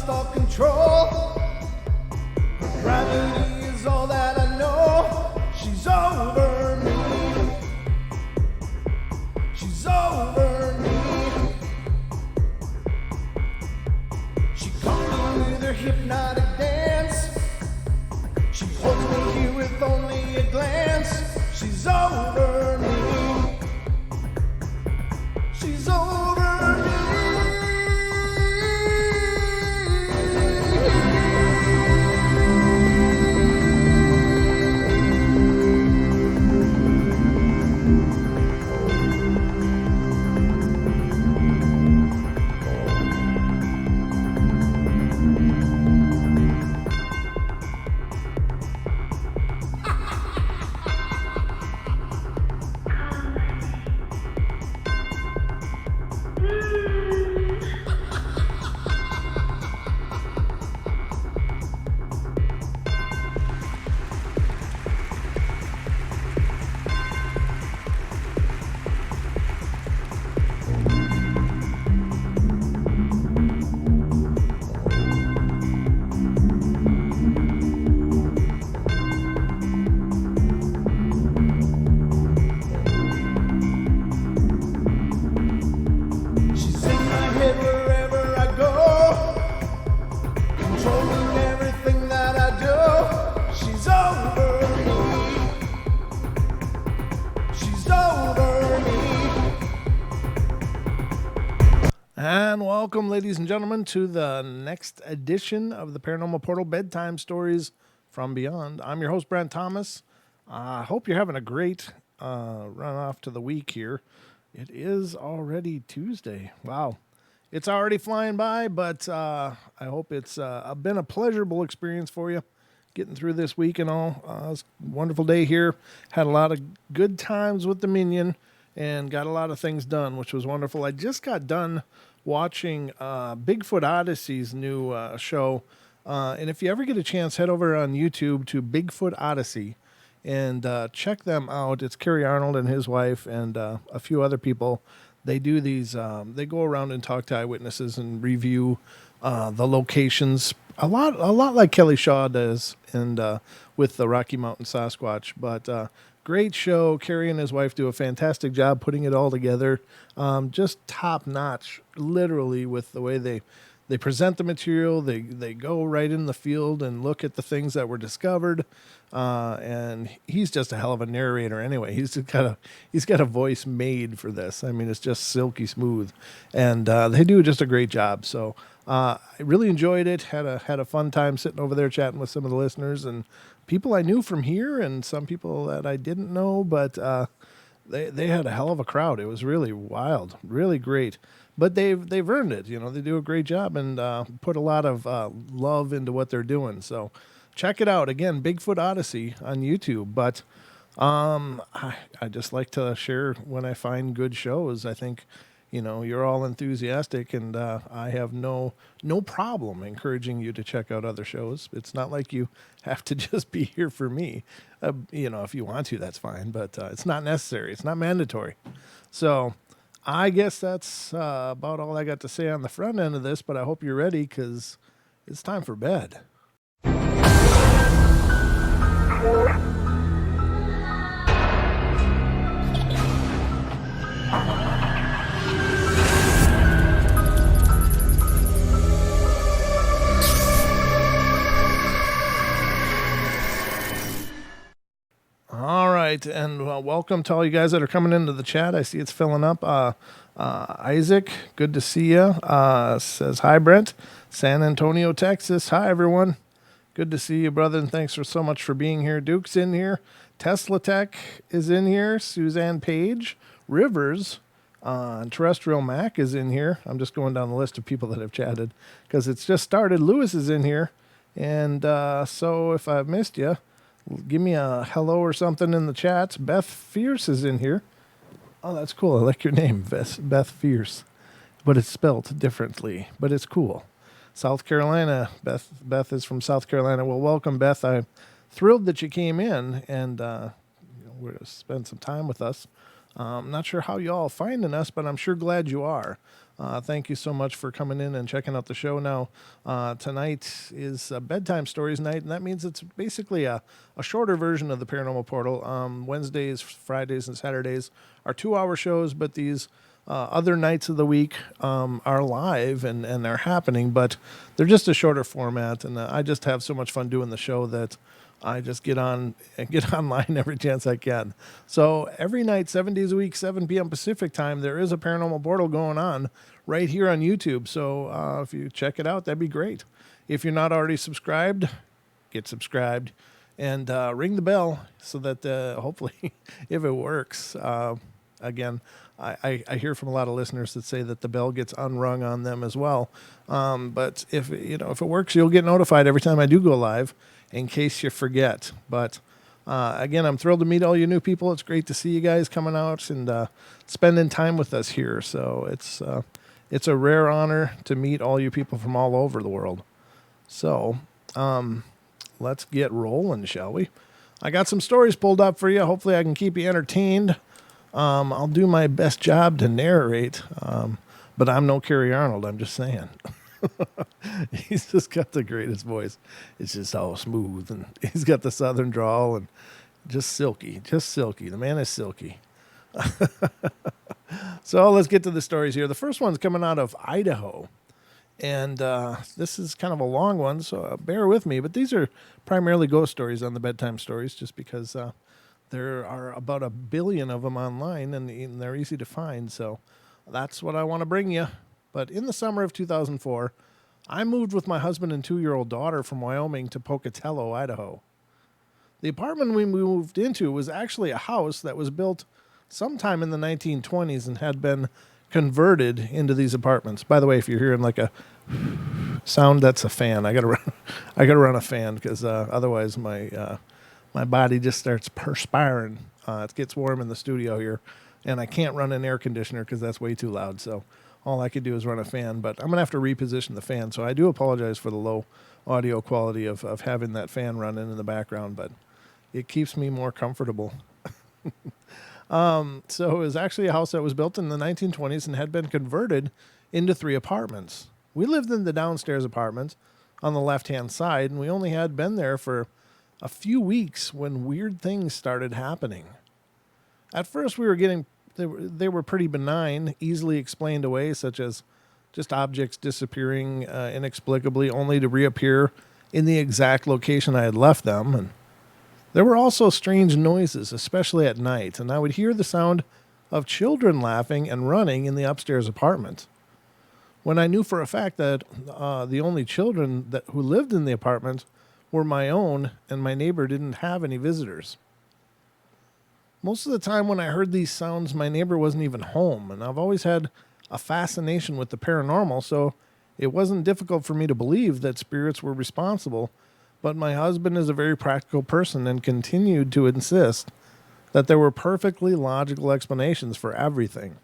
lost all control. Gravity is all that I know. She's over me. She's over me. She comes in with her hypnotic dance. She holds me here with only a glance. She's over me. She's over me. And welcome, ladies and gentlemen, to the next edition of the Paranormal Portal Bedtime Stories From Beyond. I'm your host, Brent Thomas. I hope you're having a great run off to the week here. It is already Tuesday. Wow. It's already flying by, but I hope it's been a pleasurable experience for you getting through this week and all. It's a wonderful day here. Had a lot of good times with the Minion and got a lot of things done, which was wonderful. I just got done watching Bigfoot Odyssey's new show. And if you ever get a chance, head over on YouTube to Bigfoot Odyssey and check them out. It's Kerry Arnold and his wife and a few other people. They do these, they go around and talk to eyewitnesses and review the locations. A lot like Kelly Shaw does and with the Rocky Mountain Sasquatch. But great show. Kerry and his wife do a fantastic job putting it all together. Just top notch, literally, with the way they present the material. They go right in the field and look at the things that were discovered. And he's just a hell of a narrator anyway. He's got a voice made for this. I mean, it's just silky smooth, and they do just a great job. So I really enjoyed it. Had a fun time sitting over there chatting with some of the listeners and people I knew from here and some people that I didn't know, but they had a hell of a crowd. It was really wild, really great. But they've earned it. You know, they do a great job and put a lot of love into what they're doing. So check it out. Again, Bigfoot Odyssey on YouTube. But I just like to share when I find good shows. I think, you know, you're all enthusiastic, and I have no problem encouraging you to check out other shows. It's not like you have to just be here for me. You know, if you want to, that's fine, but it's not necessary. It's not mandatory. So I guess that's about all I got to say on the front end of this, but I hope you're ready because it's time for bed. All right, and welcome to all you guys that are coming into the chat. I see it's filling up. Isaac, good to see you. Says, hi, Brent. San Antonio, Texas. Hi, everyone. Good to see you, brother, and thanks so much for being here. Duke's in here. Tesla Tech is in here. Suzanne Page. Rivers. Terrestrial Mac is in here. I'm just going down the list of people that have chatted because it's just started. Lewis is in here. And so if I've missed you, give me a hello or something in the chats. Beth Fierce is in here. Oh, that's cool. I like your name, Beth Fierce. But it's spelled differently, but it's cool. South Carolina. Beth is from South Carolina. Well, welcome, Beth. I'm thrilled that you came in and we're going to spend some time with us. I'm not sure how y'all finding us, but I'm sure glad you are. Thank you so much for coming in and checking out the show. Now, tonight is Bedtime Stories night, and that means it's basically a shorter version of the Paranormal Portal. Wednesdays, Fridays, and Saturdays are 2-hour shows, but these other nights of the week are live and they're happening, but they're just a shorter format, and I just have so much fun doing the show that I just get on and get online every chance I can. So every night, 7 days a week, 7 p.m. Pacific time, there is a Paranormal Portal going on right here on YouTube. So if you check it out, that'd be great. If you're not already subscribed, get subscribed and ring the bell so that hopefully, if it works, again, I hear from a lot of listeners that say that the bell gets unrung on them as well. But if it works, you'll get notified every time I do go live, in case you forget. But again, I'm thrilled to meet all you new people. It's great to see you guys coming out and spending time with us here. So it's a rare honor to meet all you people from all over the world. So let's get rolling, shall we? I got some stories pulled up for you. Hopefully I can keep you entertained. I'll do my best job to narrate, but I'm no Carrie Arnold. I'm just saying. He's just got the greatest voice. It's just all smooth, and he's got the southern drawl and just silky. The man is silky. So let's get to the stories here. The first one's coming out of Idaho, and this is kind of a long one, so bear with me. But these are primarily ghost stories on the Bedtime Stories, just because there are about 1 billion of them online, and they're easy to find. So that's what I want to bring you. But in the summer of 2004, I moved with my husband and 2-year-old daughter from Wyoming to Pocatello, Idaho. The apartment we moved into was actually a house that was built sometime in the 1920s and had been converted into these apartments. By the way, if you're hearing like a sound, that's a fan. I gotta run a fan because otherwise my body just starts perspiring. It gets warm in the studio here, and I can't run an air conditioner because that's way too loud. So all I could do is run a fan, but I'm going to have to reposition the fan. So I do apologize for the low audio quality of having that fan running in the background, but it keeps me more comfortable. So it was actually a house that was built in the 1920s and had been converted into 3 apartments. We lived in the downstairs apartment on the left-hand side, and we only had been there for a few weeks when weird things started happening. At first, they were pretty benign, easily explained away, such as just objects disappearing inexplicably, only to reappear in the exact location I had left them. And there were also strange noises, especially at night, and I would hear the sound of children laughing and running in the upstairs apartment. When I knew for a fact that the only children who lived in the apartment were my own, and my neighbor didn't have any visitors. Most of the time when I heard these sounds, my neighbor wasn't even home, and I've always had a fascination with the paranormal, so it wasn't difficult for me to believe that spirits were responsible, but my husband is a very practical person and continued to insist that there were perfectly logical explanations for everything.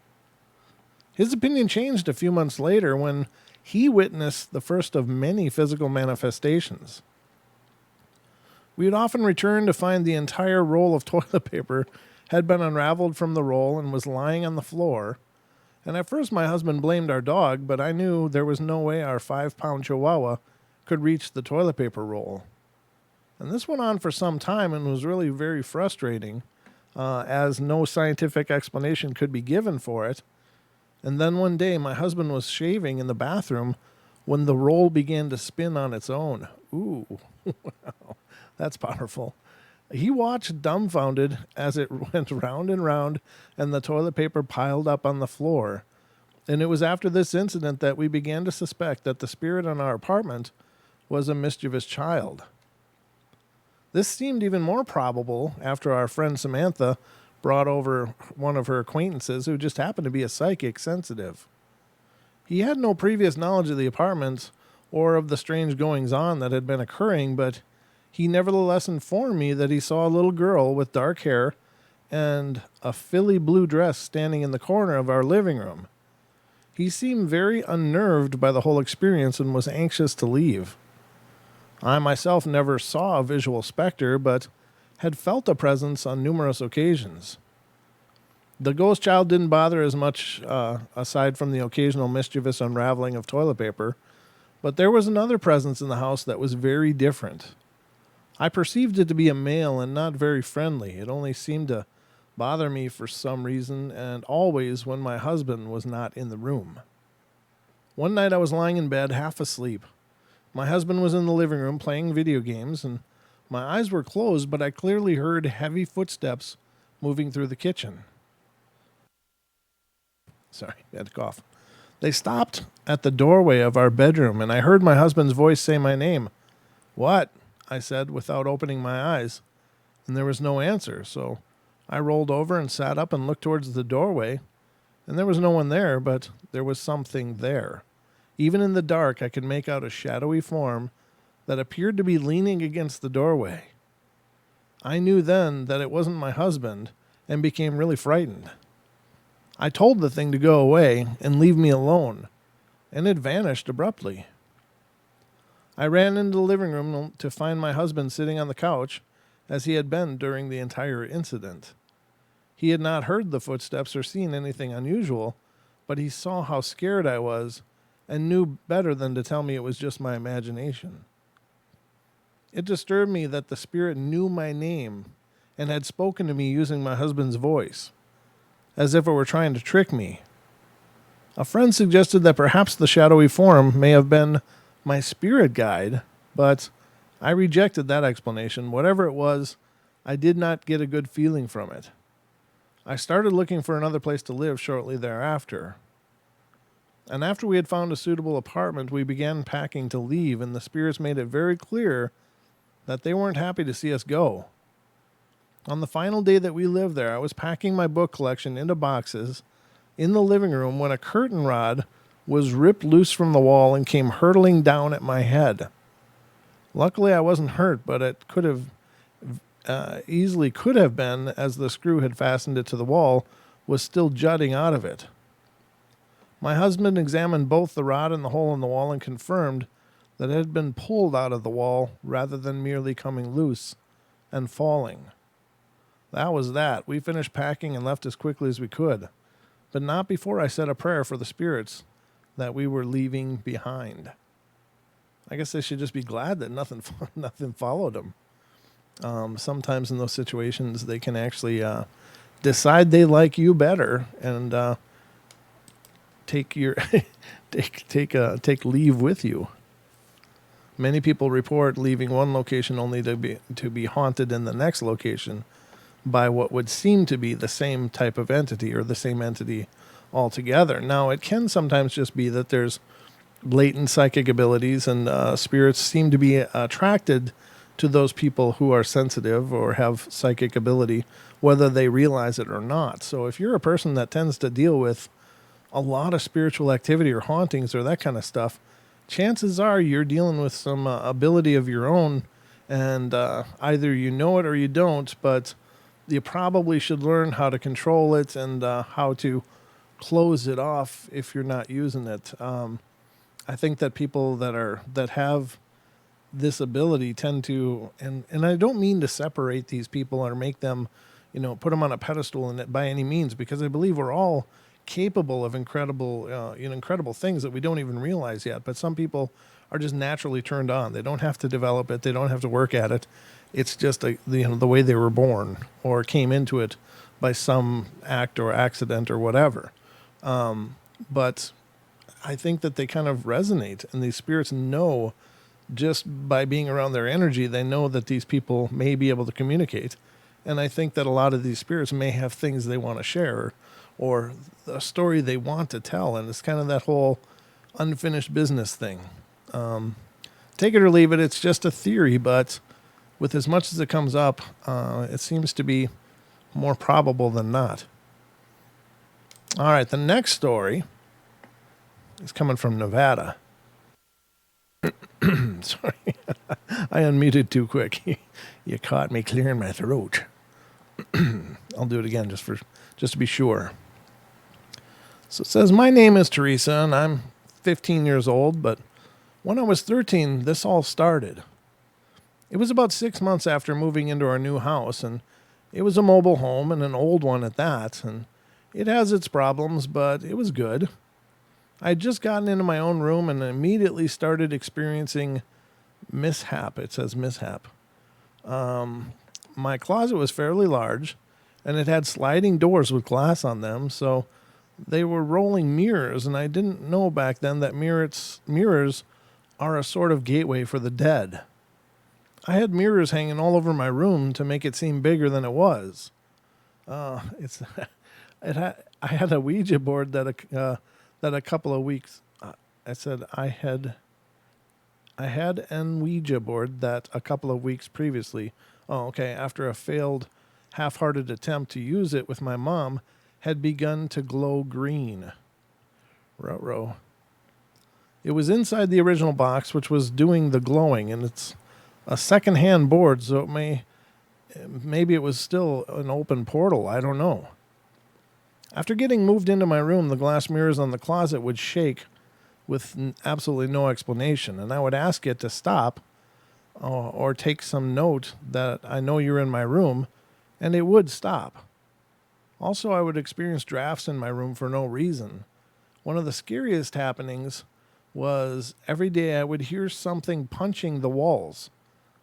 His opinion changed a few months later when he witnessed the first of many physical manifestations. We would often return to find the entire roll of toilet paper had been unraveled from the roll and was lying on the floor. And at first my husband blamed our dog, but I knew there was no way our 5-pound chihuahua could reach the toilet paper roll. And this went on for some time and was really very frustrating, as no scientific explanation could be given for it. And then one day my husband was shaving in the bathroom when the roll began to spin on its own. Ooh, wow. That's powerful. He watched dumbfounded as it went round and round and the toilet paper piled up on the floor. And it was after this incident that we began to suspect that the spirit in our apartment was a mischievous child. This seemed even more probable after our friend Samantha brought over one of her acquaintances who just happened to be a psychic sensitive. He had no previous knowledge of the apartment or of the strange goings-on that had been occurring, but he nevertheless informed me that he saw a little girl with dark hair and a filly blue dress standing in the corner of our living room. He seemed very unnerved by the whole experience and was anxious to leave. I myself never saw a visual specter, but had felt a presence on numerous occasions. The ghost child didn't bother as much, aside from the occasional mischievous unraveling of toilet paper, but there was another presence in the house that was very different. I perceived it to be a male and not very friendly. It only seemed to bother me for some reason, and always when my husband was not in the room. One night I was lying in bed, half asleep. My husband was in the living room playing video games, and my eyes were closed, but I clearly heard heavy footsteps moving through the kitchen. Sorry, I had to cough. They stopped at the doorway of our bedroom, and I heard my husband's voice say my name. "What?" I said without opening my eyes, and there was no answer, so I rolled over and sat up and looked towards the doorway, and there was no one there, but there was something there. Even in the dark, I could make out a shadowy form that appeared to be leaning against the doorway. I knew then that it wasn't my husband and became really frightened. I told the thing to go away and leave me alone, and it vanished abruptly. I ran into the living room to find my husband sitting on the couch, as he had been during the entire incident. He had not heard the footsteps or seen anything unusual, but he saw how scared I was and knew better than to tell me it was just my imagination. It disturbed me that the spirit knew my name and had spoken to me using my husband's voice, as if it were trying to trick me. A friend suggested that perhaps the shadowy form may have been my spirit guide, but I rejected that explanation. Whatever it was, I did not get a good feeling from it. I started looking for another place to live shortly thereafter. And after we had found a suitable apartment, we began packing to leave, and the spirits made it very clear that they weren't happy to see us go. On the final day that we lived there, I was packing my book collection into boxes in the living room when a curtain rod was ripped loose from the wall and came hurtling down at my head. Luckily, I wasn't hurt, but it could have easily could have been, as the screw had fastened it to the wall was still jutting out of it. My husband examined both the rod and the hole in the wall and confirmed that it had been pulled out of the wall rather than merely coming loose and falling. That was that. We finished packing and left as quickly as we could, but not before I said a prayer for the spirits that we were leaving behind. I guess they should just be glad that nothing followed them. Sometimes in those situations, they can actually decide they like you better and take your take leave with you. Many people report leaving one location only to be haunted in the next location by what would seem to be the same type of entity or the same entity altogether. Now, it can sometimes just be that there's latent psychic abilities and spirits seem to be attracted to those people who are sensitive or have psychic ability, whether they realize it or not. So if you're a person that tends to deal with a lot of spiritual activity or hauntings or that kind of stuff, chances are you're dealing with some ability of your own, and either you know it or you don't, but you probably should learn how to control it and how to close it off if you're not using it. I think that people that have this ability tend to, and I don't mean to separate these people or make them, put them on a pedestal in it by any means, because I believe we're all capable of incredible things that we don't even realize yet. But some people are just naturally turned on. They don't have to develop it. They don't have to work at it. It's just the way they were born or came into it by some act or accident or whatever. But I think that they kind of resonate, and these spirits know, just by being around their energy, they know that these people may be able to communicate. And I think that a lot of these spirits may have things they want to share or a story they want to tell. And it's kind of that whole unfinished business thing. Take it or leave it. It's just a theory, but with as much as it comes up, it seems to be more probable than not. All right, the next story is coming from Nevada. Sorry, I unmuted too quick. You caught me clearing my throat. I'll do it again just to be sure. So it says, my name is Teresa, and I'm 15 years old, but when I was 13, this all started. It was about 6 months after moving into our new house, and it was a mobile home and an old one at that, and It has its problems, but it was good. I had just gotten into my own room and immediately started experiencing mishap. It says mishap. My closet was fairly large, and it had sliding doors with glass on them, so they were rolling mirrors, and I didn't know back then that mirrors are a sort of gateway for the dead. I had mirrors hanging all over my room to make it seem bigger than it was. It's I had a Ouija board that a couple of weeks. I said I had an Ouija board that a couple of weeks previously. Oh, okay. After a failed, half-hearted attempt to use it with my mom, had begun to glow green. Ruh-roh. It was inside the original box, which was doing the glowing, and it's a second-hand board, so maybe it was still an open portal. I don't know. After getting moved into my room, the glass mirrors on the closet would shake with absolutely no explanation, and I would ask it to stop or take some note that I know you're in my room, and it would stop. Also, I would experience drafts in my room for no reason. One of the scariest happenings was every day I would hear something punching the walls,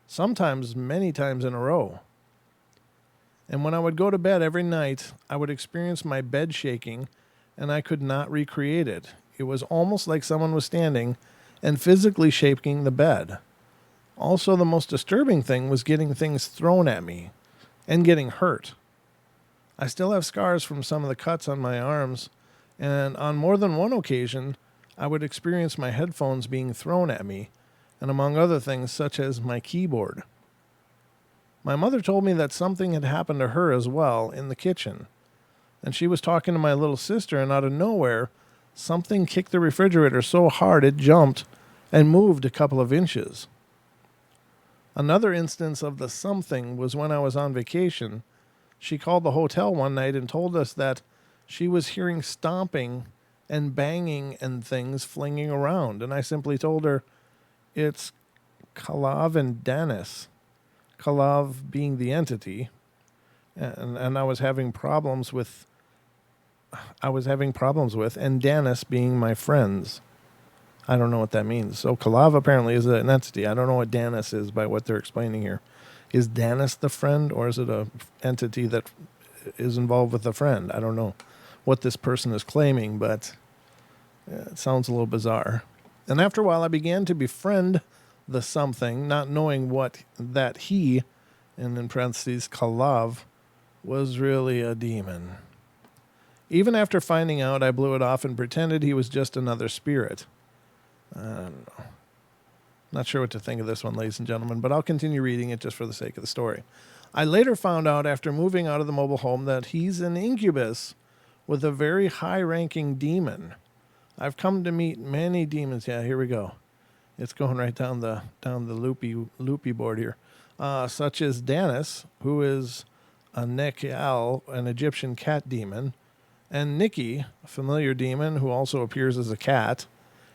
sometimes many times in a row. And when I would go to bed every night, I would experience my bed shaking, and I could not recreate it. It was almost like someone was standing and physically shaking the bed. Also, the most disturbing thing was getting things thrown at me and getting hurt. I still have scars from some of the cuts on my arms, and on more than one occasion, I would experience my headphones being thrown at me, and among other things, such as my keyboard. My mother told me that something had happened to her as well in the kitchen, and she was talking to my little sister, and out of nowhere, something kicked the refrigerator so hard it jumped and moved a couple of inches. Another instance of the something was when I was on vacation. She called the hotel one night and told us that she was hearing stomping and banging and things flinging around. And I simply told her, it's Kalav and Dennis. Kalav being the entity. And I was having problems with, and Dennis being my friends. I don't know what that means. So Kalav apparently is an entity. I don't know what Dennis is by what they're explaining here. Is Dennis the friend, or is it a entity that is involved with a friend? I don't know what this person is claiming, but it sounds a little bizarre. And after a while, I began to befriend the something, not knowing what that he, and in parentheses, Kalav, was really a demon. Even after finding out, I blew it off and pretended he was just another spirit. I don't know. Not sure what to think of this one, ladies and gentlemen, but I'll continue reading it just for the sake of the story. I later found out after moving out of the mobile home that he's an incubus with a very high-ranking demon. I've come to meet many demons. Yeah, here we go. It's going right down the loopy board here. Such as Danis, who is a Nekial, an Egyptian cat demon, and Nikki, a familiar demon who also appears as a cat.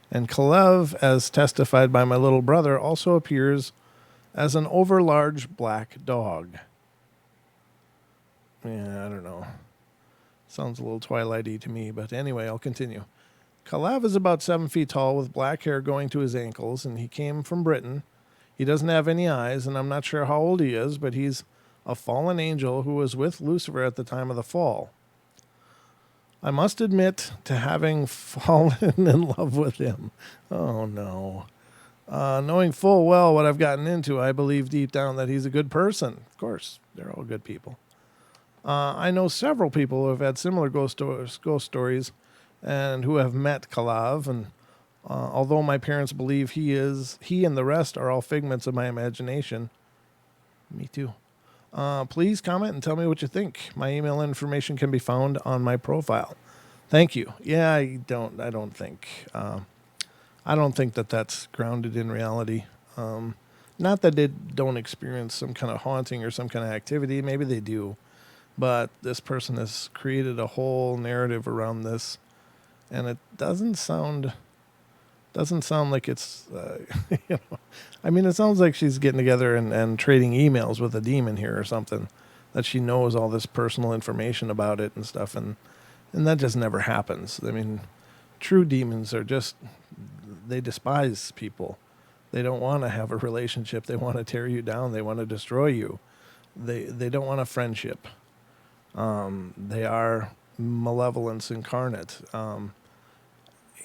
And Kalev, as testified by my little brother, also appears as an overlarge black dog. Yeah, I don't know. Sounds a little Twilight-y to me, but anyway, I'll continue. Kalev is about 7 feet tall with black hair going to his ankles, and he came from Britain. He doesn't have any eyes, and I'm not sure how old he is, but he's a fallen angel who was with Lucifer at the time of the fall. I must admit to having fallen in love with him. Oh, no. Knowing full well what I've gotten into, I believe deep down that he's a good person. Of course, they're all good people. I know several people who have had similar ghost stories and who have met Kalav, and although my parents believe he and the rest are all figments of my imagination. Me too. Please comment and tell me what you think. My email information can be found on my profile. Thank you. Yeah, I don't think that that's grounded in reality. Not that they don't experience some kind of haunting or some kind of activity. Maybe they do, but this person has created a whole narrative around this, and it doesn't sound like it's, I mean, it sounds like she's getting together and trading emails with a demon here or something, that she knows all this personal information about it and stuff. And And that just never happens. I mean, true demons are just, they despise people. They don't want to have a relationship. They want to tear you down. They want to destroy you. They don't want a friendship. They are malevolence incarnate. I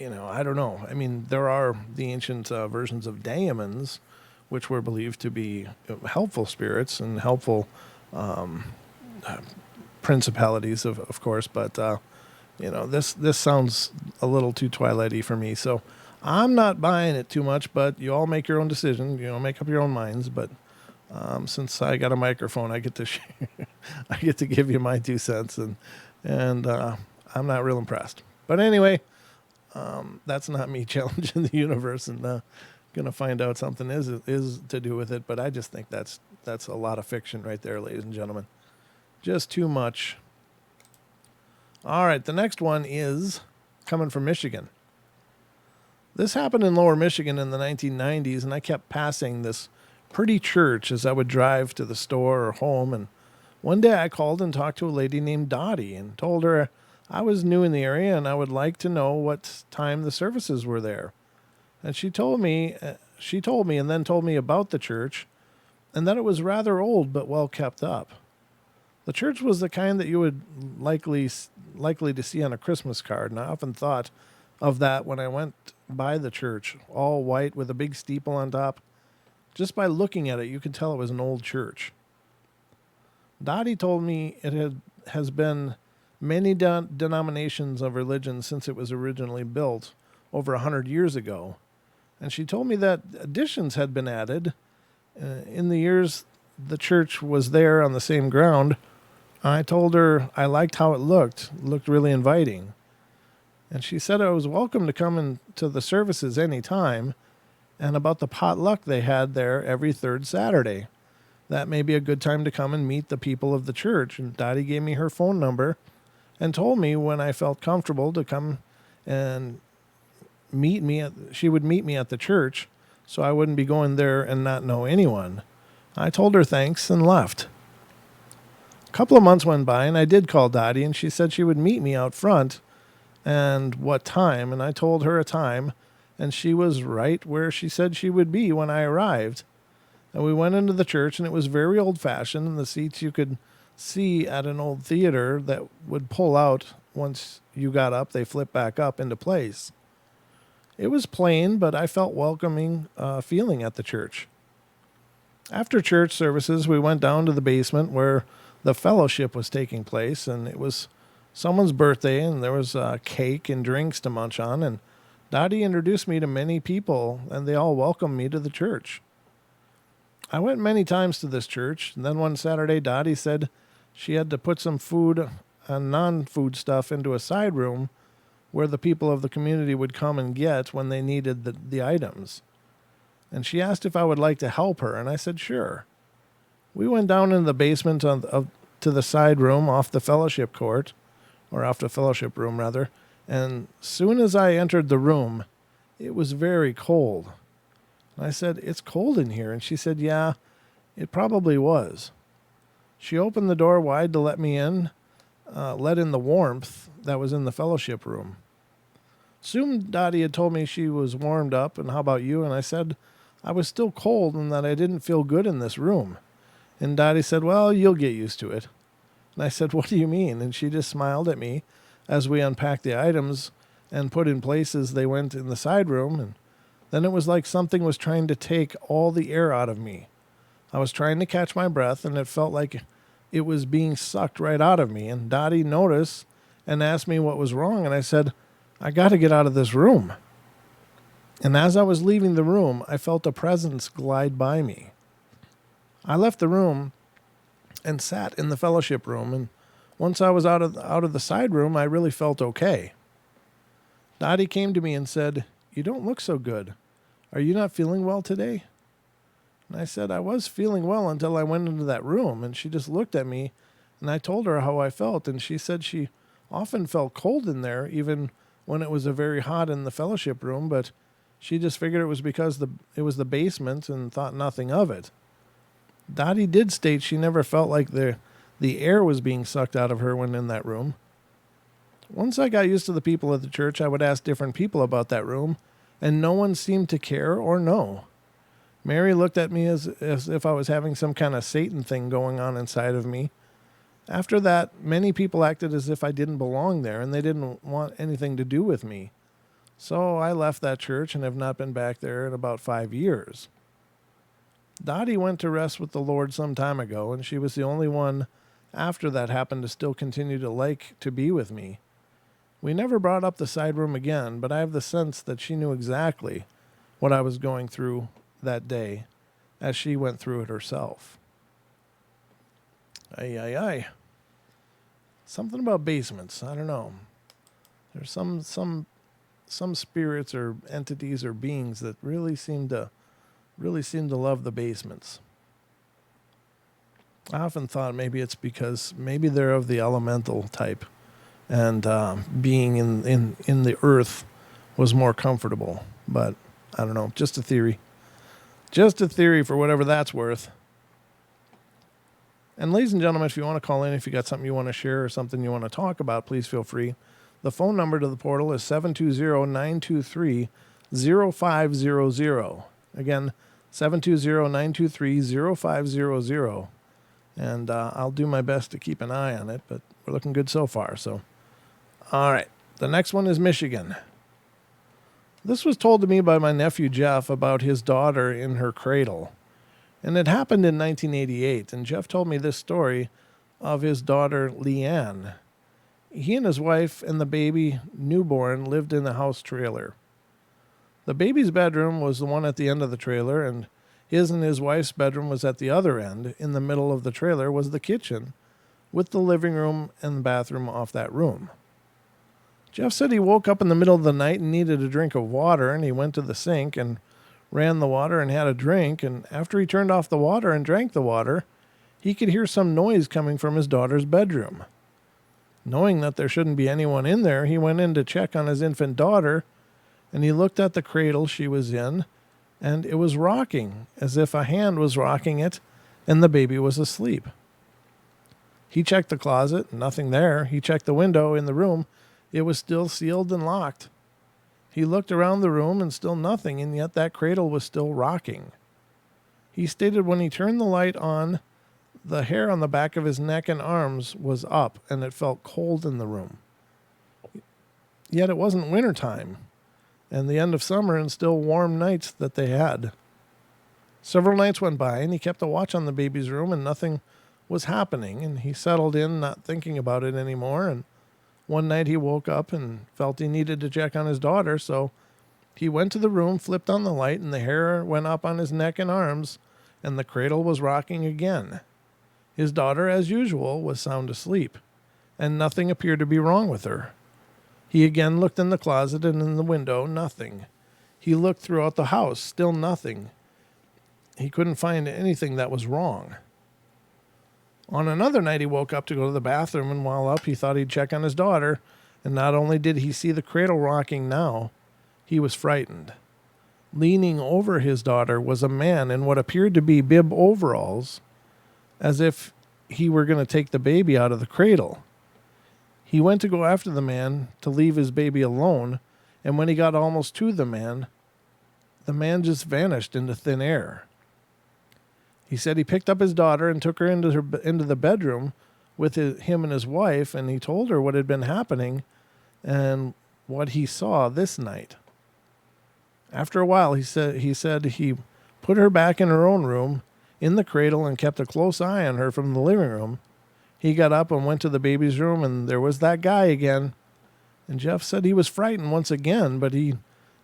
don't know. I mean, there are the ancient versions of daemons, which were believed to be helpful spirits and helpful principalities, of course. But this sounds a little too Twilighty for me. So I'm not buying it too much. But you all make your own decision. Make up your own minds. But since I got a microphone, I get to I get to give you my 2 cents, and I'm not real impressed. But anyway, that's not me challenging the universe and gonna find out something is to do with it. But I just think that's a lot of fiction right there, ladies and gentlemen. Just too much. All right, the next one is coming from Michigan. This happened in Lower Michigan in the 1990s, and I kept passing this pretty church as I would drive to the store or home. And one day I called and talked to a lady named Dottie and told her I was new in the area and I would like to know what time the services were there. And she told me and then told me about the church and that it was rather old but well kept up. The church was the kind that you would likely to see on a Christmas card, and I often thought of that when I went by the church, all white with a big steeple on top. Just by looking at it, you could tell it was an old church. Dottie told me it has been many denominations of religion since it was originally built over 100 years ago. And she told me that additions had been added. In the years the church was there on the same ground, I told her I liked how it looked really inviting. And she said I was welcome to come into the services any time, and about the potluck they had there every third Saturday. That may be a good time to come and meet the people of the church. And Dottie gave me her phone number and told me when I felt comfortable to come and she would meet me at the church so I wouldn't be going there and not know anyone. I told her thanks and left. A couple of months went by and I did call Dottie and she said she would meet me out front and what time. And I told her a time and she was right where she said she would be when I arrived. And we went into the church, and it was very old-fashioned, and the seats you could see at an old theater that would pull out once you got up. They flip back up into place. It was plain, but I felt welcoming feeling at the church. After church services, we went down to the basement where the fellowship was taking place, and it was someone's birthday, and there was cake and drinks to munch on, and Dottie introduced me to many people, and they all welcomed me to the church. I went many times to this church, and then one Saturday Dottie said she had to put some food and non-food stuff into a side room where the people of the community would come and get when they needed the items. And she asked if I would like to help her, and I said sure. We went down in the basement to the side room off the fellowship court, or off the fellowship room rather, and soon as I entered the room, it was very cold. I said, "It's cold in here." And she said, "Yeah, it probably was." She opened the door wide to let me in, let in the warmth that was in the fellowship room. Soon Dottie had told me she was warmed up, and how about you? And I said I was still cold and that I didn't feel good in this room. And Dottie said, "Well, you'll get used to it." And I said, "What do you mean?" And she just smiled at me as we unpacked the items and put in places they went in the side room, and then it was like something was trying to take all the air out of me. I was trying to catch my breath, and it felt like it was being sucked right out of me. And Dottie noticed and asked me what was wrong, and I said, "I got to get out of this room." And as I was leaving the room, I felt a presence glide by me. I left the room and sat in the fellowship room, and once I was out of the side room, I really felt okay. Dottie came to me and said, "You don't look so good. Are you not feeling well today?" And I said I was feeling well until I went into that room, and she just looked at me, and I told her how I felt, and she said she often felt cold in there, even when it was a very hot in the fellowship room, but she just figured it was because it was the basement and thought nothing of it. Dottie did state she never felt like the air was being sucked out of her when in that room. Once I got used to the people at the church, I would ask different people about that room, and no one seemed to care or know. Mary looked at me as if I was having some kind of Satan thing going on inside of me. After that, many people acted as if I didn't belong there and they didn't want anything to do with me. So I left that church and have not been back there in about 5 years. Dottie went to rest with the Lord some time ago, and she was the only one after that happened to still continue to like to be with me. We never brought up the side room again, but I have the sense that she knew exactly what I was going through that day, as she went through it herself. Ay, ay, ay. Something about basements. I don't know. There's some spirits or entities or beings that really seem to love the basements. I often thought maybe it's because maybe they're of the elemental type, and being in the earth was more comfortable. But I don't know. Just a theory. Just a theory for whatever that's worth. And ladies and gentlemen, if you want to call in, if you got something you want to share or something you want to talk about, please feel free. The phone number to the portal is 720-923-0500. Again, 720-923-0500. And I'll do my best to keep an eye on it, but we're looking good so far. So, all right. The next one is Michigan. This was told to me by my nephew Jeff about his daughter in her cradle. And it happened in 1988, and Jeff told me this story of his daughter Leanne. He and his wife and the baby newborn lived in a house trailer. The baby's bedroom was the one at the end of the trailer, and his wife's bedroom was at the other end. In the middle of the trailer was the kitchen, with the living room and the bathroom off that room. Jeff said he woke up in the middle of the night and needed a drink of water, and he went to the sink and ran the water and had a drink, and after he turned off the water and drank the water, he could hear some noise coming from his daughter's bedroom. Knowing that there shouldn't be anyone in there, he went in to check on his infant daughter, and he looked at the cradle she was in, and it was rocking, as if a hand was rocking it, and the baby was asleep. He checked the closet, nothing there. He checked the window in the room. It was still sealed and locked. He looked around the room and still nothing, and yet that cradle was still rocking. He stated when he turned the light on, the hair on the back of his neck and arms was up, and it felt cold in the room. Yet it wasn't wintertime, and the end of summer and still warm nights that they had. Several nights went by, and he kept a watch on the baby's room, and nothing was happening, and he settled in, not thinking about it anymore, and one night he woke up and felt he needed to check on his daughter, so he went to the room, flipped on the light, and the hair went up on his neck and arms, and the cradle was rocking again. His daughter, as usual, was sound asleep, and nothing appeared to be wrong with her. He again looked in the closet and in the window, nothing. He looked throughout the house, still nothing. He couldn't find anything that was wrong. On another night, he woke up to go to the bathroom, and while up, he thought he'd check on his daughter, and not only did he see the cradle rocking now, he was frightened. Leaning over his daughter was a man in what appeared to be bib overalls, as if he were going to take the baby out of the cradle. He went to go after the man to leave his baby alone, and when he got almost to the man just vanished into thin air. He said he picked up his daughter and took her into the bedroom with him and his wife, and he told her what had been happening and what he saw this night. After a while, he said he put her back in her own room in the cradle and kept a close eye on her from the living room. He got up and went to the baby's room, and there was that guy again. And Jeff said he was frightened once again, but he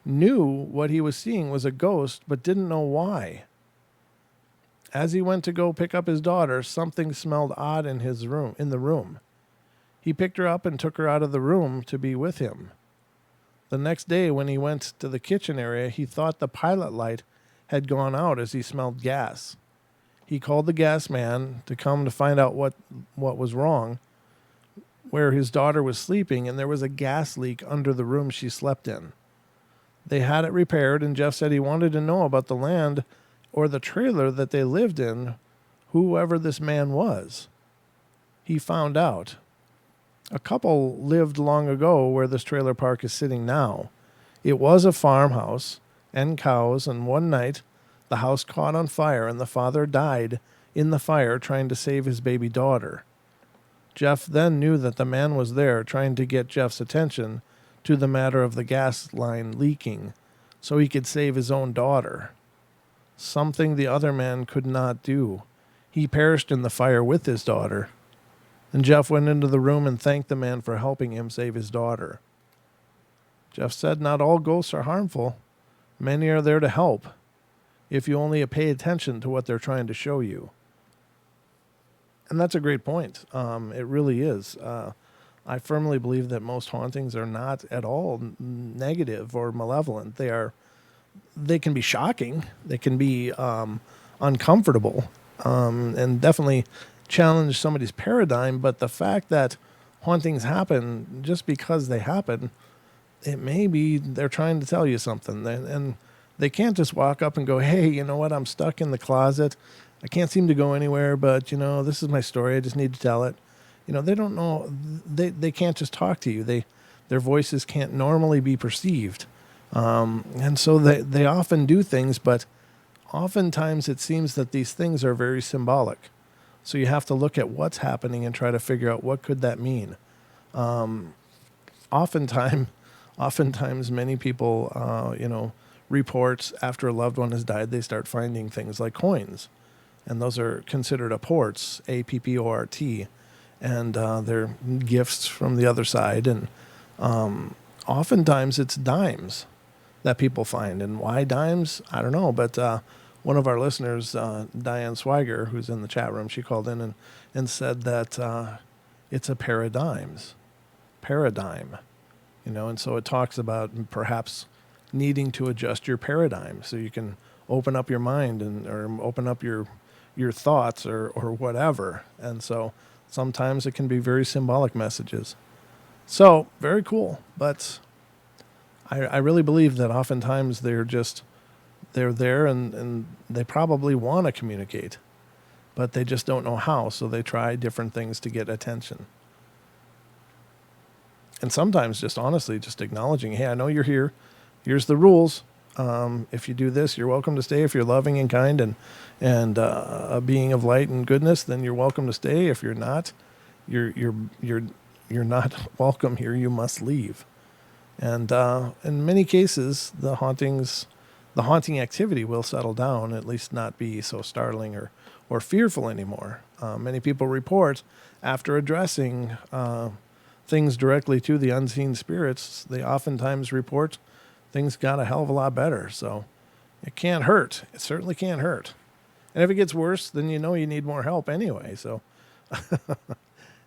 knew what he was seeing was a ghost, but didn't know why. As he went to go pick up his daughter, something smelled odd in the room. He picked her up and took her out of the room to be with him. The next day, when he went to the kitchen area, he thought the pilot light had gone out as he smelled gas. He called the gas man to come to find out what was wrong, where his daughter was sleeping, and there was a gas leak under the room she slept in. They had it repaired, and Jeff said he wanted to know about the land or the trailer that they lived in, whoever this man was. He found out. A couple lived long ago where this trailer park is sitting now. It was a farmhouse and cows, and one night the house caught on fire and the father died in the fire trying to save his baby daughter. Jeff then knew that the man was there trying to get Jeff's attention to the matter of the gas line leaking so he could save his own daughter. Something the other man could not do. He perished in the fire with his daughter. And Jeff went into the room and thanked the man for helping him save his daughter. Jeff said, "Not all ghosts are harmful. Many are there to help, if you only pay attention to what they're trying to show you." And that's a great point. It really is. I firmly believe that most hauntings are not at all negative or malevolent. They can be shocking. They can be uncomfortable, and definitely challenge somebody's paradigm. But the fact that hauntings happen just because they happen, it may be they're trying to tell you something. And they can't just walk up and go, "Hey, you know what? I'm stuck in the closet. I can't seem to go anywhere, but, this is my story. I just need to tell it." They don't know. They can't just talk to you. Their voices can't normally be perceived. And so they often do things, but oftentimes it seems that these things are very symbolic. So you have to look at what's happening and try to figure out what could that mean. Oftentimes many people, reports after a loved one has died, they start finding things like coins. And those are considered apports, APPORT. And they're gifts from the other side. And oftentimes it's dimes that people find. And why dimes? I don't know. But one of our listeners, Diane Swiger, who's in the chat room, she called in and said that it's a paradigm. And so it talks about perhaps needing to adjust your paradigm so you can open up your mind or open up your thoughts or whatever. And so sometimes it can be very symbolic messages. So very cool. But I really believe that oftentimes they're there and they probably want to communicate, but they just don't know how. So they try different things to get attention. And sometimes just honestly, just acknowledging, "Hey, I know you're here. Here's the rules. If you do this, you're welcome to stay. If you're loving and kind and a being of light and goodness, then you're welcome to stay. If you're not, you're not welcome here. You must leave." And in many cases, the haunting activity will settle down, at least not be so startling or fearful anymore. Many people report after addressing things directly to the unseen spirits, they oftentimes report things got a hell of a lot better. So it can't hurt. It certainly can't hurt. And if it gets worse, then you need more help anyway. So,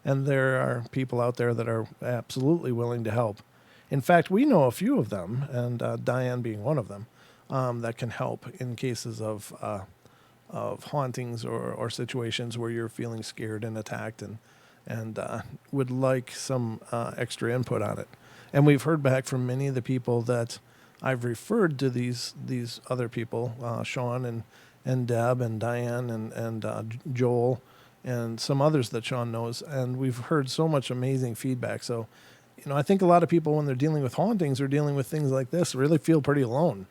and there are people out there that are absolutely willing to help. In fact, we know a few of them, and Diane being one of them, that can help in cases of hauntings or situations where you're feeling scared and attacked and would like some extra input on it. And we've heard back from many of the people that I've referred to these other people, Sean and Deb and Diane and Joel and some others that Sean knows. And we've heard so much amazing feedback. So, I think a lot of people, when they're dealing with hauntings or dealing with things like this, really feel pretty alone.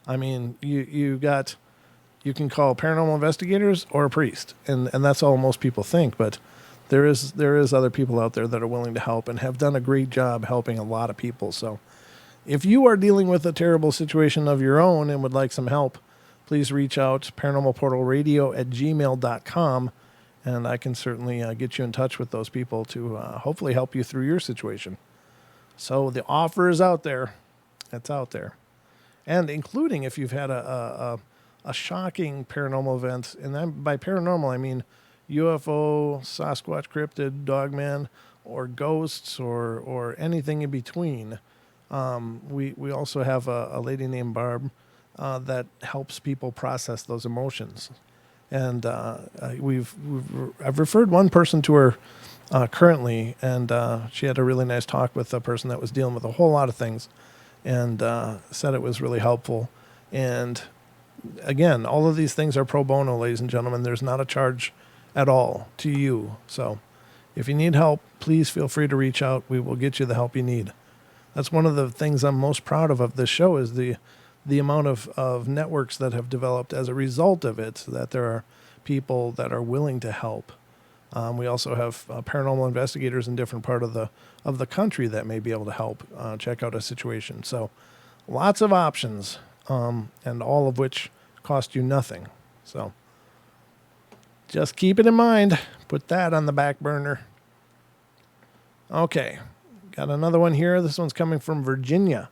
I mean, you can call paranormal investigators or a priest, and that's all most people think. But there is other people out there that are willing to help and have done a great job helping a lot of people. So if you are dealing with a terrible situation of your own and would like some help, please reach out, paranormalportalradio@gmail.com, and I can certainly get you in touch with those people to hopefully help you through your situation. So the offer is out there. It's out there. And including if you've had a shocking paranormal event, and by paranormal I mean UFO, Sasquatch, cryptid, dogman, or ghosts, or anything in between. We also have a lady named Barb that helps people process those emotions. And I've referred one person to her currently, and she had a really nice talk with a person that was dealing with a whole lot of things, and said it was really helpful. And again, all of these things are pro bono, ladies and gentlemen. There's not a charge at all to you. So If you need help, please feel free to reach out. We will get you the help you need. That's one of the things I'm most proud of this show is the amount of networks that have developed as a result of it, that there are people that are willing to help. We also have paranormal investigators in different part of the country that may be able to help check out a situation. So lots of options, and all of which cost you nothing. So just keep it in mind. Put that on the back burner. Okay, got another one here. This one's coming from Virginia.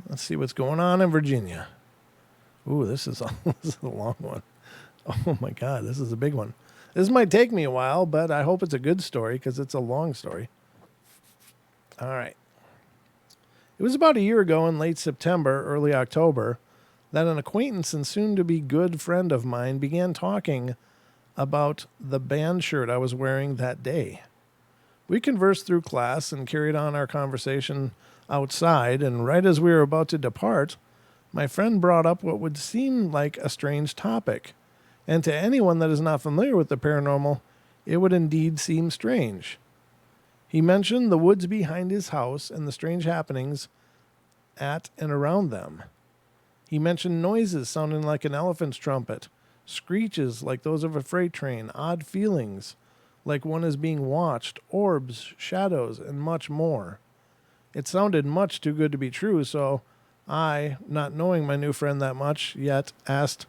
Let's see what's going on in Virginia. Ooh, this is a long one. Oh my God, this is a big one. This might take me a while, but I hope it's a good story because it's a long story. All right. It was about a year ago in late September, early October, that an acquaintance and soon-to-be good friend of mine began talking about the band shirt I was wearing that day. We conversed through class and carried on our conversation outside, and right as we were about to depart, my friend brought up what would seem like a strange topic. And to anyone that is not familiar with the paranormal, it would indeed seem strange. He mentioned the woods behind his house and the strange happenings at and around them. He mentioned noises sounding like an elephant's trumpet, screeches like those of a freight train, odd feelings like one is being watched, orbs, shadows, and much more. It sounded much too good to be true, so I, not knowing my new friend that much yet, asked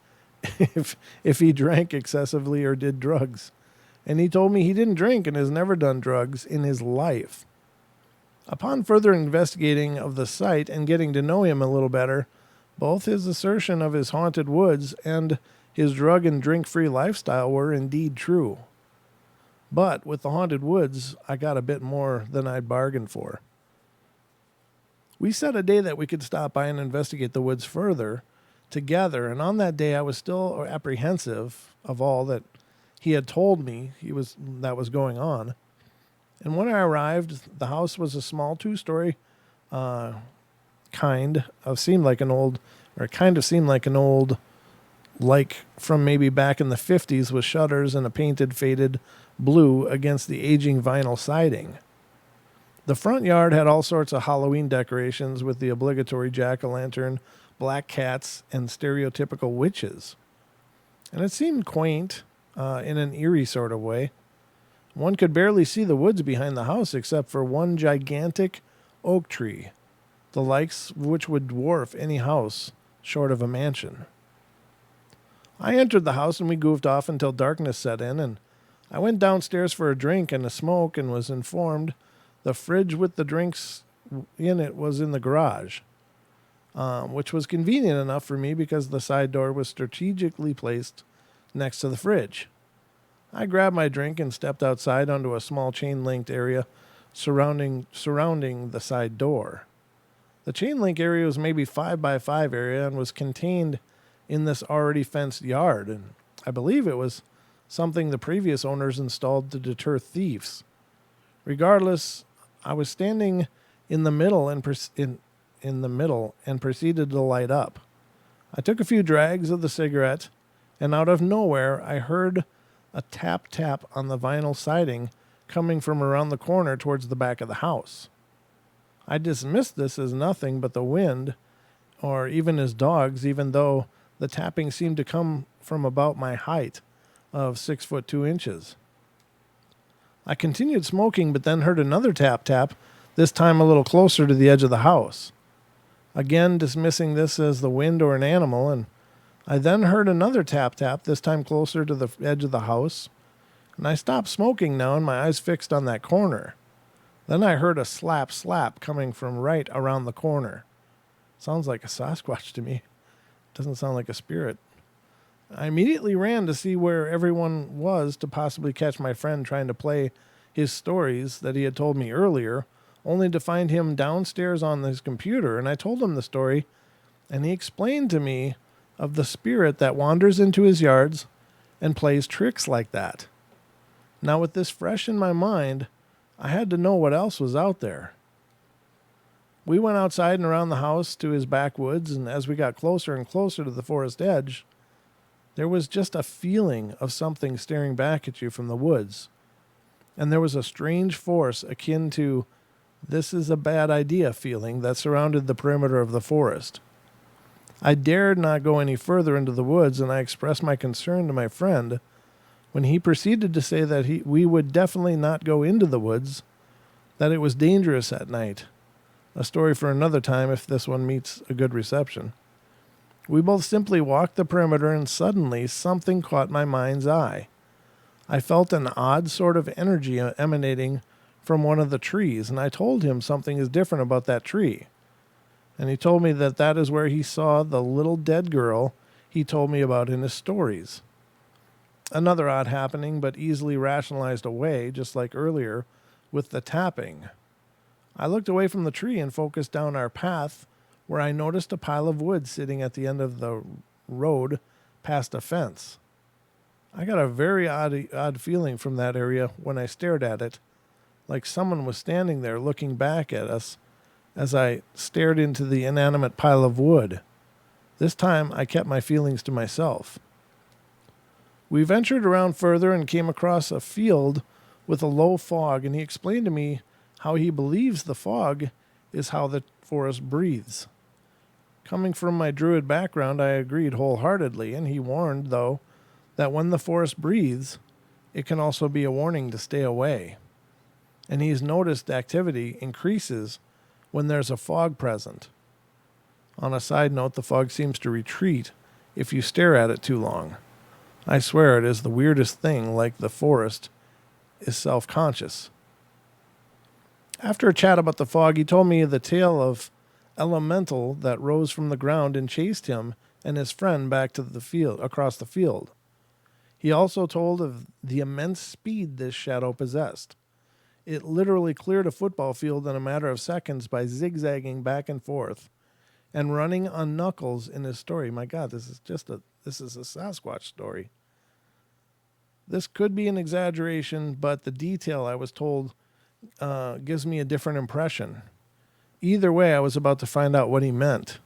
if he drank excessively or did drugs. And he told me he didn't drink and has never done drugs in his life. Upon further investigating of the site and getting to know him a little better, both his assertion of his haunted woods and his drug and drink-free lifestyle were indeed true. But with the haunted woods, I got a bit more than I'd bargained for. We set a day that we could stop by and investigate the woods further together, and on that day I was still apprehensive of all that he had told me that was going on. And when I arrived, the house was a small 2-story kind of seemed like an old, like from maybe back in the 50s, with shutters and a painted faded blue against the aging vinyl siding. The front yard had all sorts of Halloween decorations with the obligatory jack-o'-lantern, black cats, and stereotypical witches. And it seemed quaint in an eerie sort of way. One could barely see the woods behind the house except for one gigantic oak tree, the likes of which would dwarf any house short of a mansion. I entered the house and we goofed off until darkness set in, and I went downstairs for a drink and a smoke and was informed the fridge with the drinks in it was in the garage, which was convenient enough for me because the side door was strategically placed next to the fridge. I grabbed my drink and stepped outside onto a small chain-linked area surrounding the side door. The chain-link area was maybe 5x5 area and was contained in this already fenced yard, and I believe it was something the previous owners installed to deter thieves. Regardless, I was standing in the middle and proceeded to light up. I took a few drags of the cigarette, and out of nowhere I heard a tap on the vinyl siding coming from around the corner towards the back of the house. I dismissed this as nothing but the wind, or even as dogs, even though the tapping seemed to come from about my height of 6'2". I continued smoking, but then heard another tap, this time a little closer to the edge of the house. Again, dismissing this as the wind or an animal, and I then heard another tap, this time closer to the edge of the house, and I stopped smoking now and my eyes fixed on that corner. Then I heard a slap coming from right around the corner. Sounds like a Sasquatch to me. Doesn't sound like a spirit. I immediately ran to see where everyone was to possibly catch my friend trying to play his stories that he had told me earlier, only to find him downstairs on his computer, and I told him the story, and he explained to me of the spirit that wanders into his yards and plays tricks like that. Now, with this fresh in my mind, I had to know what else was out there. We went outside and around the house to his backwoods, and as we got closer and closer to the forest edge, there was just a feeling of something staring back at you from the woods. and there was a strange force akin to "this is a bad idea" feeling that surrounded the perimeter of the forest. I dared not go any further into the woods, and I expressed my concern to my friend when he proceeded to say that we would definitely not go into the woods, that it was dangerous at night. A story for another time if this one meets a good reception. We both simply walked the perimeter, and suddenly something caught my mind's eye. I felt an odd sort of energy emanating from one of the trees, and I told him something is different about that tree. And he told me that that is where he saw the little dead girl he told me about in his stories. Another odd happening, but easily rationalized away, just like earlier with the tapping. I looked away from the tree and focused down our path, where I noticed a pile of wood sitting at the end of the road past a fence. I got a very odd feeling from that area when I stared at it, like someone was standing there looking back at us as I stared into the inanimate pile of wood. This time I kept my feelings to myself. We ventured around further and came across a field with a low fog, and he explained to me how he believes the fog is how the forest breathes. Coming from my druid background, I agreed wholeheartedly, and he warned, though, that when the forest breathes, it can also be a warning to stay away. And he's noticed activity increases when there's a fog present. On a side note, the fog seems to retreat if you stare at it too long. I swear it is the weirdest thing, like the forest is self-conscious. After a chat about the fog, he told me the tale of elemental that rose from the ground and chased him and his friend back to the field, across the field. He also told of the immense speed this shadow possessed. It literally cleared a football field in a matter of seconds by zigzagging back and forth and running on knuckles in his story. My God, this is a Sasquatch story. This could be an exaggeration, but the detail I was told gives me a different impression. Either way, I was about to find out what he meant.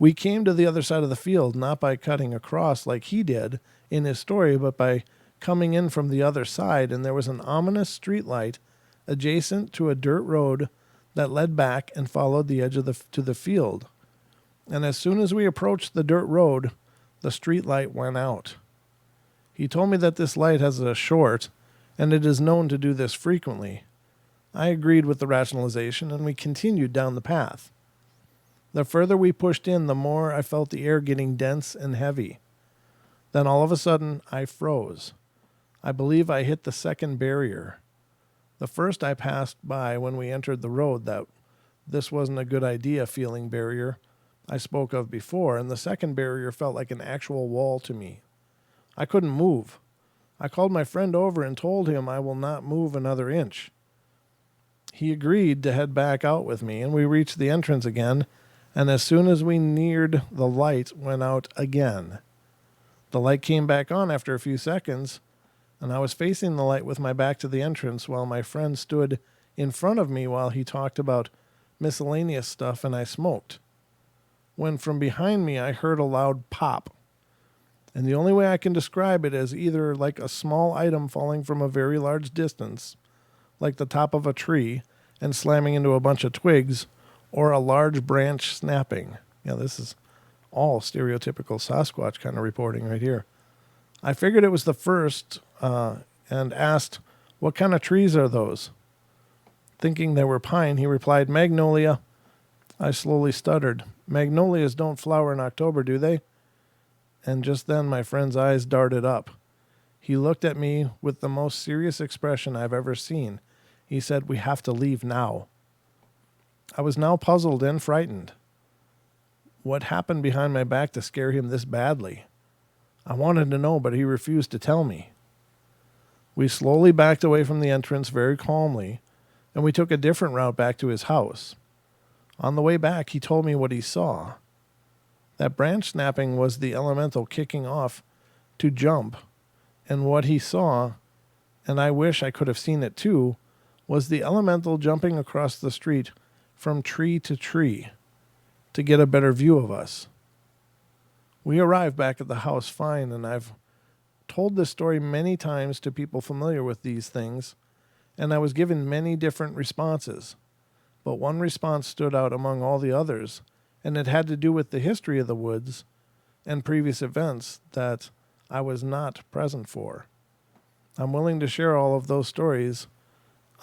We came to the other side of the field, not by cutting across like he did in his story, but by coming in from the other side, and there was an ominous streetlight adjacent to a dirt road that led back and followed the edge of to the field. And as soon as we approached the dirt road, the streetlight went out. He told me that this light has a short, and it is known to do this frequently. I agreed with the rationalization, and we continued down the path. The further we pushed in, the more I felt the air getting dense and heavy. Then all of a sudden, I froze. I believe I hit the second barrier. The first I passed by when we entered the road, that this wasn't a good idea feeling barrier I spoke of before, and the second barrier felt like an actual wall to me. I couldn't move. I called my friend over and told him I will not move another inch. He agreed to head back out with me, and we reached the entrance again, and as soon as we neared, the light went out again. The light came back on after a few seconds, and I was facing the light with my back to the entrance while my friend stood in front of me while he talked about miscellaneous stuff and I smoked. When from behind me I heard a loud pop. And the only way I can describe it is either like a small item falling from a very large distance, like the top of a tree, and slamming into a bunch of twigs, or a large branch snapping. This is all stereotypical Sasquatch kind of reporting right here. I figured it was the first and asked, "What kind of trees are those?" Thinking they were pine, he replied, "Magnolia." I slowly stuttered. "Magnolias don't flower in October, do they?" And just then my friend's eyes darted up. He looked at me with the most serious expression I've ever seen. He said, "We have to leave now." I was now puzzled and frightened. What happened behind my back to scare him this badly? I wanted to know, but he refused to tell me. We slowly backed away from the entrance very calmly, and we took a different route back to his house. On the way back, he told me what he saw. That branch snapping was the elemental kicking off to jump, and what he saw, and I wish I could have seen it too, was the elemental jumping across the street from tree to tree to get a better view of us. We arrived back at the house fine, and I've told this story many times to people familiar with these things, and I was given many different responses. But one response stood out among all the others, and it had to do with the history of the woods and previous events that I was not present for. I'm willing to share all of those stories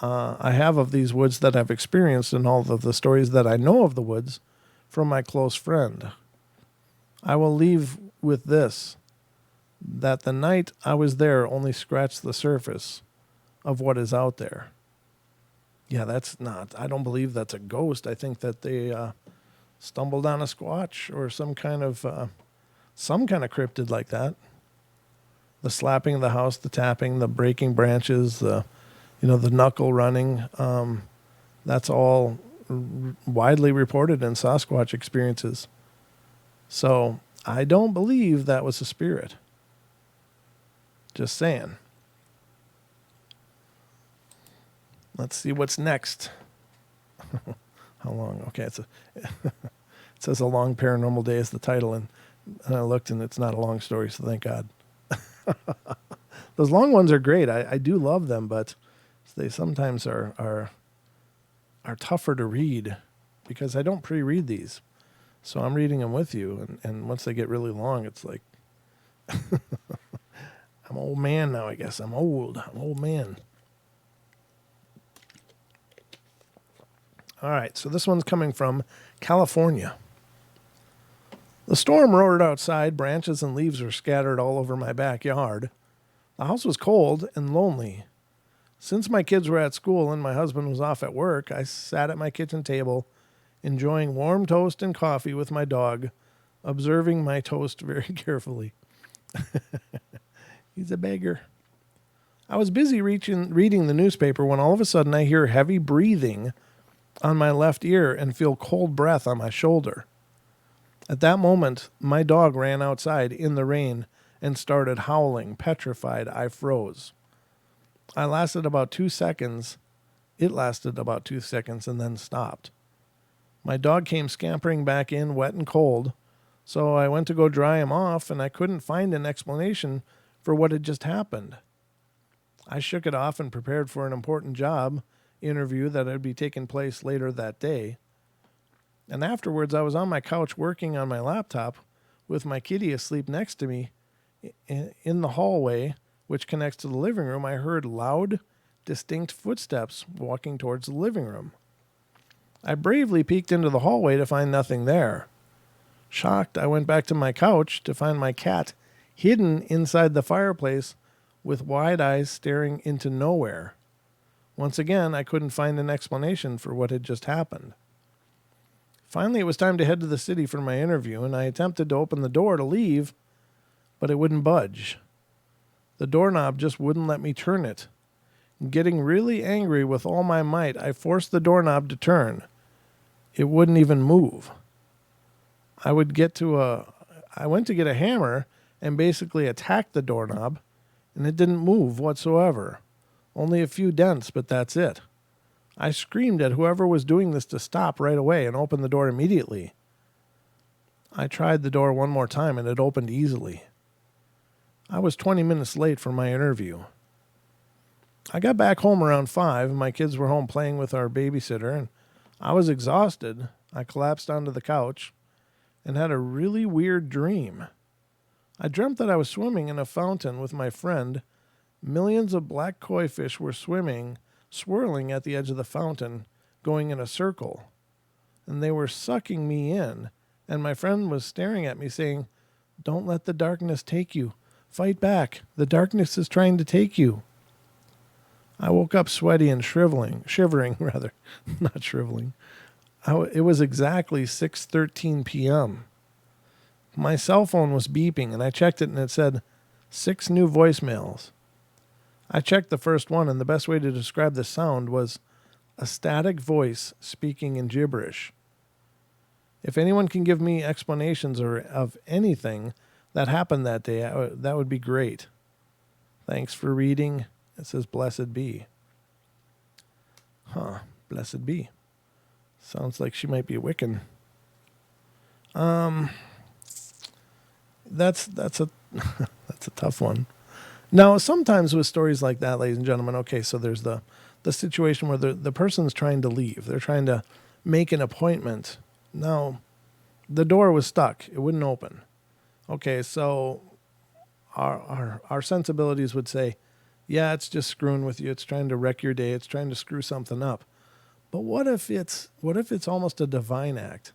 I have of these woods that I've experienced and all of the stories that I know of the woods from my close friend. I will leave with this, that the night I was there only scratched the surface of what is out there. Yeah, I don't believe that's a ghost. I think that they stumbled on a squatch or some kind of cryptid like that. The slapping of the house, the tapping, the breaking branches, the knuckle running. That's all widely reported in Sasquatch experiences. So I don't believe that was a spirit. Just saying. Let's see what's next. How long? Okay, it says A Long Paranormal Day is the title, and I looked and it's not a long story, so thank God. Those long ones are great. I do love them, but they sometimes are tougher to read because I don't pre-read these. So I'm reading them with you, and once they get really long, it's like I'm an old man now, I guess. I'm old. I'm an old man. All right, so this one's coming from California. The storm roared outside. Branches and leaves were scattered all over my backyard. The house was cold and lonely. Since my kids were at school and my husband was off at work, I sat at my kitchen table, enjoying warm toast and coffee with my dog, observing my toast very carefully. He's a beggar. I was busy reading the newspaper when all of a sudden I hear heavy breathing on my left ear and feel cold breath on my shoulder. At that moment, my dog ran outside in the rain and started howling. Petrified, I froze. It lasted about 2 seconds and then stopped. My dog came scampering back in, wet and cold, so I went to go dry him off, and I couldn't find an explanation for what had just happened. I shook it off and prepared for an important job interview that would be taking place later that day. And afterwards, I was on my couch working on my laptop with my kitty asleep next to me. In the hallway, which connects to the living room, I heard loud, distinct footsteps walking towards the living room. I bravely peeked into the hallway to find nothing there. Shocked, I went back to my couch to find my cat hidden inside the fireplace with wide eyes staring into nowhere. Once again, I couldn't find an explanation for what had just happened. Finally, it was time to head to the city for my interview, and I attempted to open the door to leave, but it wouldn't budge. The doorknob just wouldn't let me turn it. Getting really angry with all my might, I forced the doorknob to turn. It wouldn't even move. I went to get a hammer and basically attacked the doorknob, and it didn't move whatsoever. Only a few dents, but that's it. I screamed at whoever was doing this to stop right away and open the door immediately. I tried the door one more time and it opened easily. I was 20 minutes late for my interview. I got back home around 5 and my kids were home playing with our babysitter, and I was exhausted. I collapsed onto the couch and had a really weird dream. I dreamt that I was swimming in a fountain with my friend. Millions of black koi fish were swirling at the edge of the fountain, going in a circle. And they were sucking me in, and my friend was staring at me saying, "Don't let the darkness take you. Fight back. The darkness is trying to take you." I woke up sweaty and shivering, not shriveling. It was exactly 6:13 p.m. My cell phone was beeping, and I checked it, and it said 6 new voicemails. I checked the first one, and the best way to describe the sound was a static voice speaking in gibberish. If anyone can give me explanations of anything that happened that day, that would be great. Thanks for reading. It says, "Blessed be." Blessed be. Sounds like she might be a Wiccan. That's a that's a tough one. Now, sometimes with stories like that, ladies and gentlemen, okay, so there's the situation where the person's trying to leave. They're trying to make an appointment. Now, the door was stuck. It wouldn't open. Okay, so our sensibilities would say, yeah, it's just screwing with you. It's trying to wreck your day. It's trying to screw something up. But what if it's almost a divine act?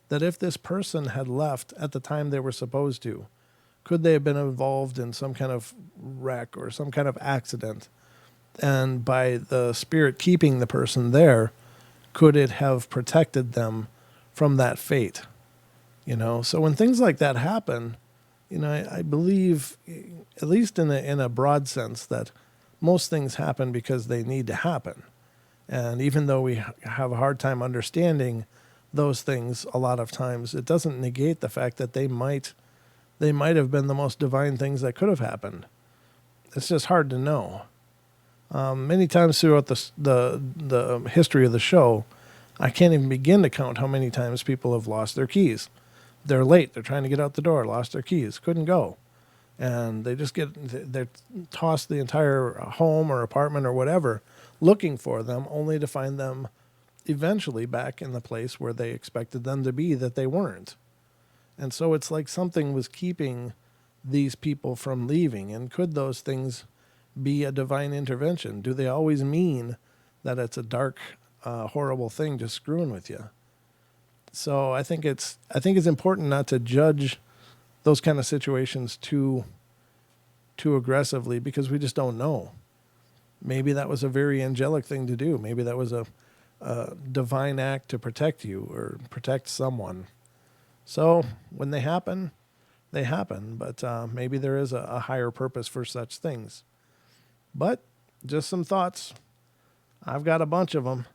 That if this person had left at the time they were supposed to, could they have been involved in some kind of wreck or some kind of accident? And by the spirit keeping the person there, could it have protected them from that fate? So when things like that happen, I believe, at least in a broad sense, that most things happen because they need to happen. And even though we have a hard time understanding those things a lot of times, it doesn't negate the fact that they might have been the most divine things that could have happened. It's just hard to know. Many times throughout the history of the show, I can't even begin to count how many times people have lost their keys. They're late. They're trying to get out the door, lost their keys, couldn't go. And they're tossed the entire home or apartment or whatever looking for them, only to find them eventually back in the place where they expected them to be, that they weren't. And so it's like something was keeping these people from leaving. And could those things be a divine intervention? Do they always mean that it's a dark, horrible thing just screwing with you? So I think it's important not to judge those kind of situations too aggressively, because we just don't know. Maybe that was a very angelic thing to do. Maybe that was a divine act to protect you or protect someone. So when they happen, they happen. But maybe there is a higher purpose for such things. But just some thoughts. I've got a bunch of them.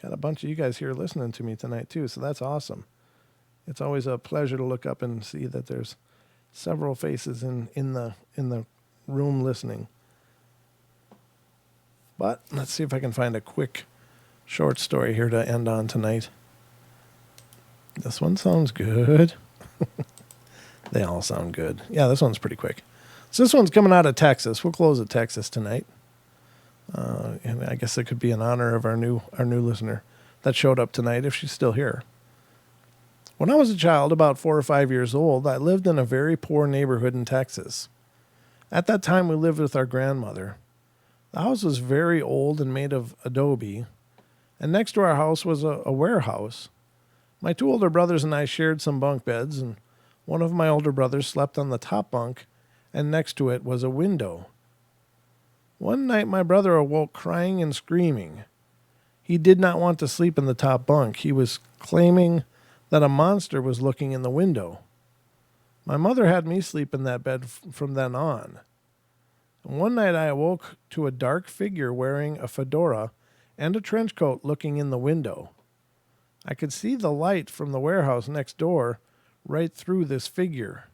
Got a bunch of you guys here listening to me tonight too, so that's awesome. It's always a pleasure to look up and see that there's several faces in the room listening. But let's see if I can find a quick short story here to end on tonight. This one sounds good. They all sound good. Yeah, this one's pretty quick. So this one's coming out of Texas. We'll close at Texas tonight. And I guess it could be in honor of our new listener that showed up tonight, if she's still here. When I was a child, about 4 or 5 years old, I lived in a very poor neighborhood in Texas. At that time, we lived with our grandmother. The house was very old and made of adobe, and next to our house was a warehouse. My 2 older brothers and I shared some bunk beds, and one of my older brothers slept on the top bunk, and next to it was a window. One night, my brother awoke crying and screaming. He did not want to sleep in the top bunk. He was claiming that a monster was looking in the window. My mother had me sleep in that bed from then on. And one night, I awoke to a dark figure wearing a fedora and a trench coat looking in the window. I could see the light from the warehouse next door right through this figure.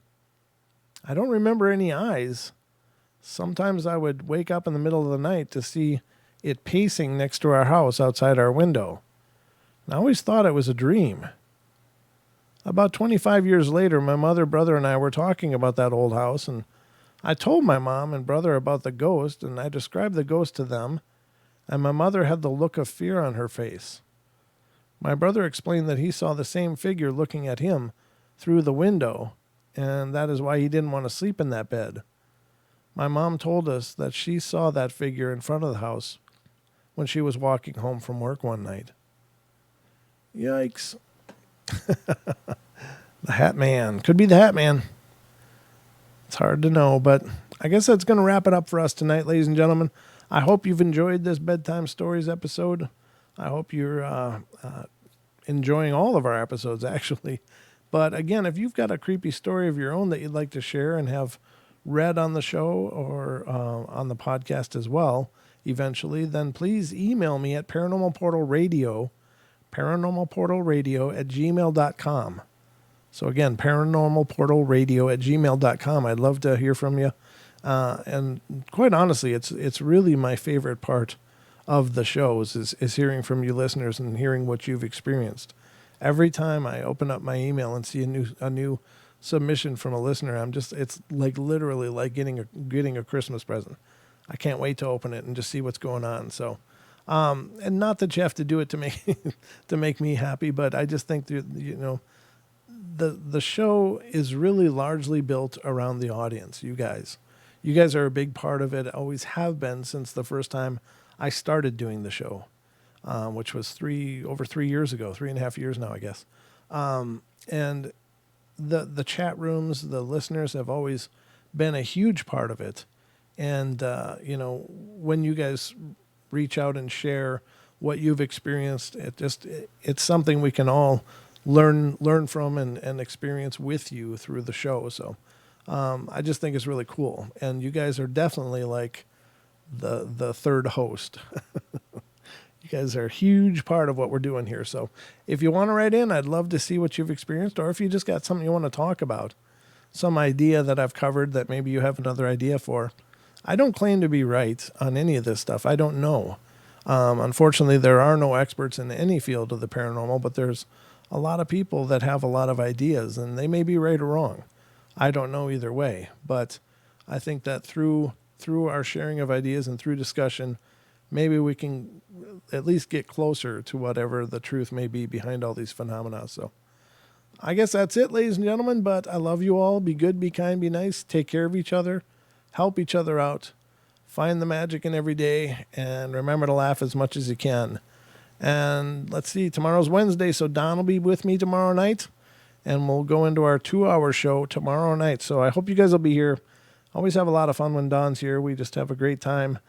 I don't remember any eyes. Sometimes I would wake up in the middle of the night to see it pacing next to our house outside our window. And I always thought it was a dream. About 25 years later, my mother, brother, and I were talking about that old house, and I told my mom and brother about the ghost, and I described the ghost to them, and my mother had the look of fear on her face. My brother explained that he saw the same figure looking at him through the window, and that is why he didn't want to sleep in that bed. My mom told us that she saw that figure in front of the house when she was walking home from work one night. Yikes. The Hat Man. Could be the Hat Man. It's hard to know, but I guess that's going to wrap it up for us tonight, ladies and gentlemen. I hope you've enjoyed this Bedtime Stories episode. I hope you're enjoying all of our episodes, actually. But again, if you've got a creepy story of your own that you'd like to share and have read on the show or on the podcast as well, eventually, then please email me at paranormalportalradio at gmail.com. So again, paranormalportalradio at gmail.com. I'd love to hear from you. And quite honestly, it's really my favorite part of the shows is hearing from you listeners and hearing what you've experienced. Every time I open up my email and see a new submission from a listener, it's like literally like getting a Christmas present. I can't wait to open it and just see what's going on. So, and not that you have to do it to make to make me happy, but I just think that, the show is really largely built around the audience. You guys are a big part of it. Always have been since the first time I started doing the show, which was over 3 years ago, 3.5 years now, I guess. And the chat rooms, the listeners have always been a huge part of it. And, when you guys reach out and share what you've experienced, it's something we can all learn from and experience with you through the show. So, I just think it's really cool. And you guys are definitely like the third host. You guys are a huge part of what we're doing here. So if you want to write in, I'd love to see what you've experienced, or if you just got something you want to talk about, some idea that I've covered that maybe you have another idea for. I don't claim to be right on any of this stuff. I don't know. Unfortunately, there are no experts in any field of the paranormal, but there's a lot of people that have a lot of ideas, and they may be right or wrong. I don't know either way, but I think that through our sharing of ideas and through discussion, maybe we can at least get closer to whatever the truth may be behind all these phenomena. So I guess that's it, ladies and gentlemen, but I love you all. Be good, be kind, be nice, take care of each other, help each other out, find the magic in every day, and remember to laugh as much as you can. And let's see, tomorrow's Wednesday, so Don will be with me tomorrow night, and we'll go into our 2-hour show tomorrow night. So I hope you guys will be here. Always have a lot of fun when Don's here. We just have a great time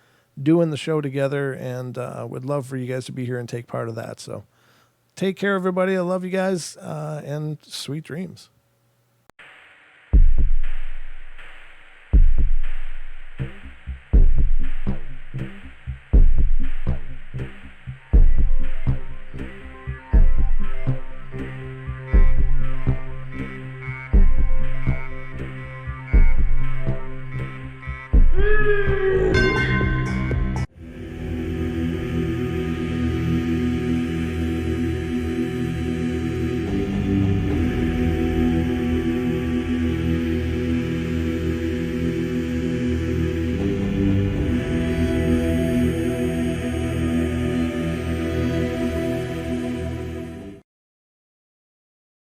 doing the show together, and would love for you guys to be here and take part of that. So take care, everybody. I love you guys, and sweet dreams.